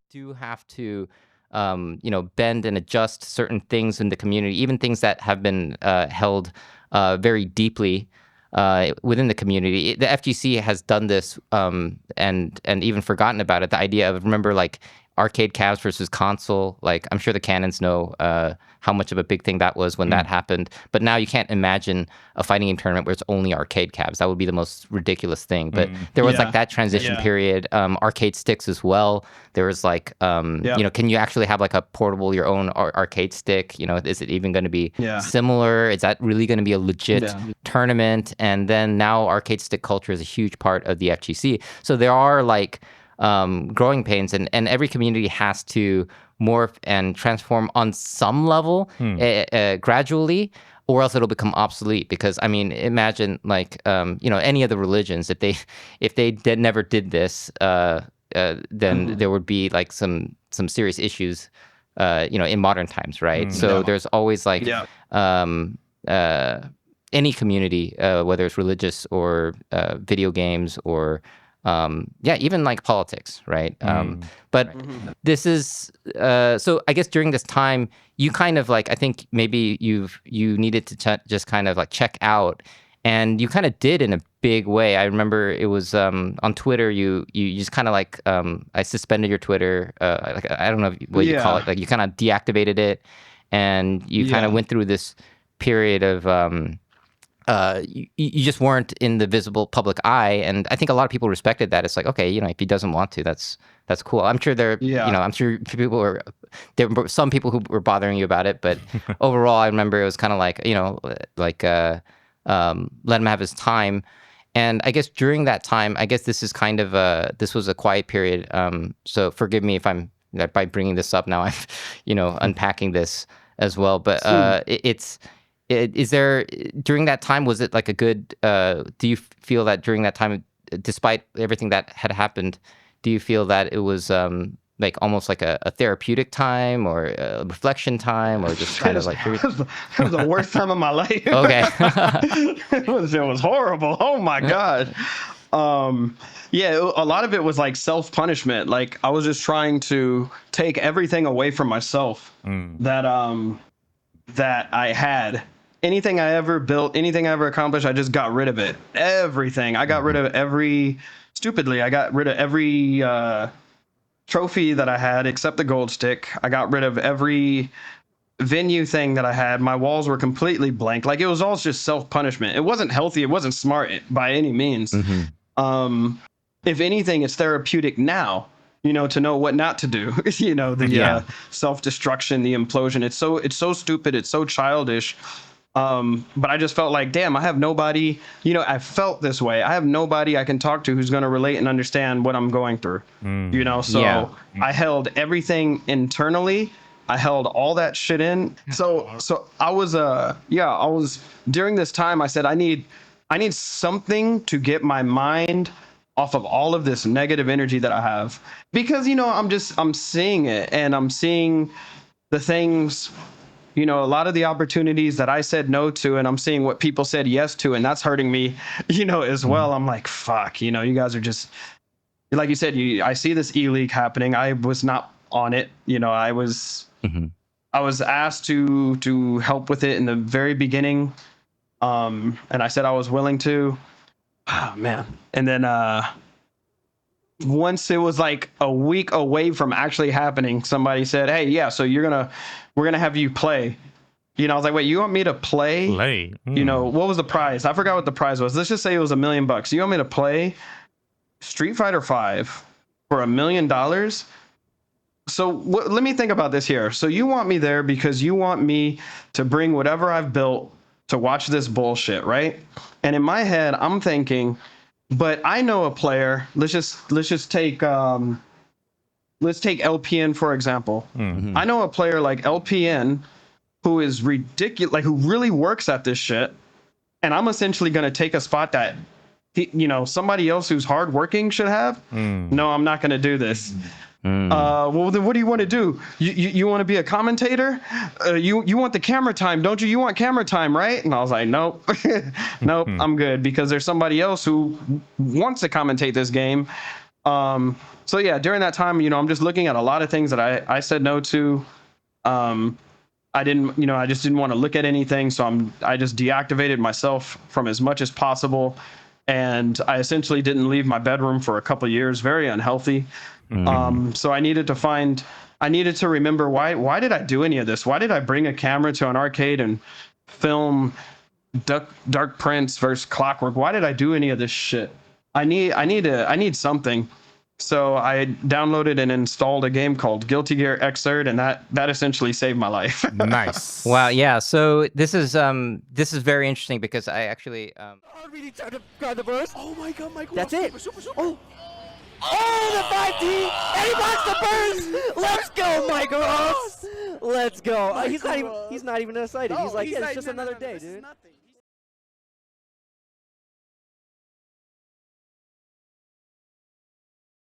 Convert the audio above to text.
do have to, bend and adjust certain things in the community, even things that have been held very deeply within the community. The FGC has done this and even forgotten about it. The idea of, remember, like arcade cabs versus console. Like, I'm sure the canons know how much of a big thing that was when that happened. But now you can't imagine a fighting game tournament where it's only arcade cabs. That would be the most ridiculous thing. But there was like that transition period. Arcade sticks as well. There was like, can you actually have like a portable, your own arcade stick? Is it even going to be similar? Is that really going to be a legit tournament? And then now arcade stick culture is a huge part of the FGC. So there are like growing pains, and every community has to morph and transform on some level gradually, or else it'll become obsolete. Because I mean, imagine like any of the religions, if they never did this, then there would be like some serious issues, in modern times, right? So there's always like any community, whether it's religious or video games or even like politics, right? But this is so I guess during this time you kind of like, I think maybe you needed to just kind of like check out, and you kind of did in a big way. I remember it was on Twitter. You just kind of like I suspended your Twitter. Like, I don't know what you call it. Like, you kind of deactivated it, and you kind of went through this period of you just weren't in the visible public eye, and I think a lot of people respected that. It's like, okay, if he doesn't want to, that's cool. I'm sure I'm sure there were some people who were bothering you about it, but overall, I remember it was kind of like, let him have his time. And I guess during that time, I guess this is kind of this was a quiet period. So forgive me if I'm by bringing this up now. I'm unpacking this as well, but is there, during that time, was it like a good, do you feel that during that time, despite everything that had happened, do you feel that it was like almost like a therapeutic time or a reflection time, or just kind of like... It was the worst time of my life. Okay. It was horrible. Oh my God. A lot of it was like self-punishment. Like, I was just trying to take everything away from myself that I had. Anything I ever built, anything I ever accomplished, I just got rid of it. Everything. I got rid of stupidly, I got rid of every trophy that I had except the gold stick. I got rid of every venue thing that I had. My walls were completely blank. Like, it was all just self-punishment. It wasn't healthy. It wasn't smart by any means. If anything, it's therapeutic now, to know what not to do. The self-destruction, the implosion. It's so stupid. It's so childish. But I just felt like, damn, I have nobody, I felt this way. I have nobody I can talk to who's going to relate and understand what I'm going through, So I held everything internally. I held all that shit in. So I was during this time, I said, I need something to get my mind off of all of this negative energy that I have, because, I'm seeing it, and I'm seeing the things, a lot of the opportunities that I said no to, and I'm seeing what people said yes to, and that's hurting me, as well. I'm like, fuck, you guys are just, like you said, I see this E-League happening. I was not on it. I was asked to help with it in the very beginning. And I said I was willing to. Oh man. And then once it was like a week away from actually happening, somebody said, hey, yeah, so we're gonna have you play. I was like, wait, you want me to play? What was the prize? I forgot what the prize was. Let's just say it was $1 million. You want me to play Street Fighter 5 for $1 million? So let me think about this here. So you want me there because you want me to bring whatever I've built to watch this bullshit, right? And in my head, I'm thinking, but I know a player. Let's just take LPN for example. I know a player like LPN who is ridiculous, like who really works at this shit, and I'm essentially going to take a spot that somebody else who's hardworking should have. No, I'm not going to do this. Well, then what do you want to do? You want to be a commentator? You want the camera time, don't you? You want camera time, right? And I was like, nope, nope, I'm good, because there's somebody else who wants to commentate this game. So yeah, during that time, I'm just looking at a lot of things that I said no to. Um, I didn't, I just didn't want to look at anything. So I just deactivated myself from as much as possible. And I essentially didn't leave my bedroom for a couple of years, very unhealthy. So I needed to remember why did I do any of this? Why did I bring a camera to an arcade and film Dark Prince versus Clockwork? Why did I do any of this shit? I need something. So I downloaded and installed a game called Guilty Gear Xrd, and that essentially saved my life. Nice. Wow. Yeah. So this is very interesting because I actually Oh, really trying to grab the burst. Oh my god, Michael. That's it. Super. Oh. Oh, the 5T! And he blocks the burst! Let's go, Michael Ross! Let's go. He's not even excited. No, he's like, yeah, not- it's just no, no, another no, day, this is dude. nothing.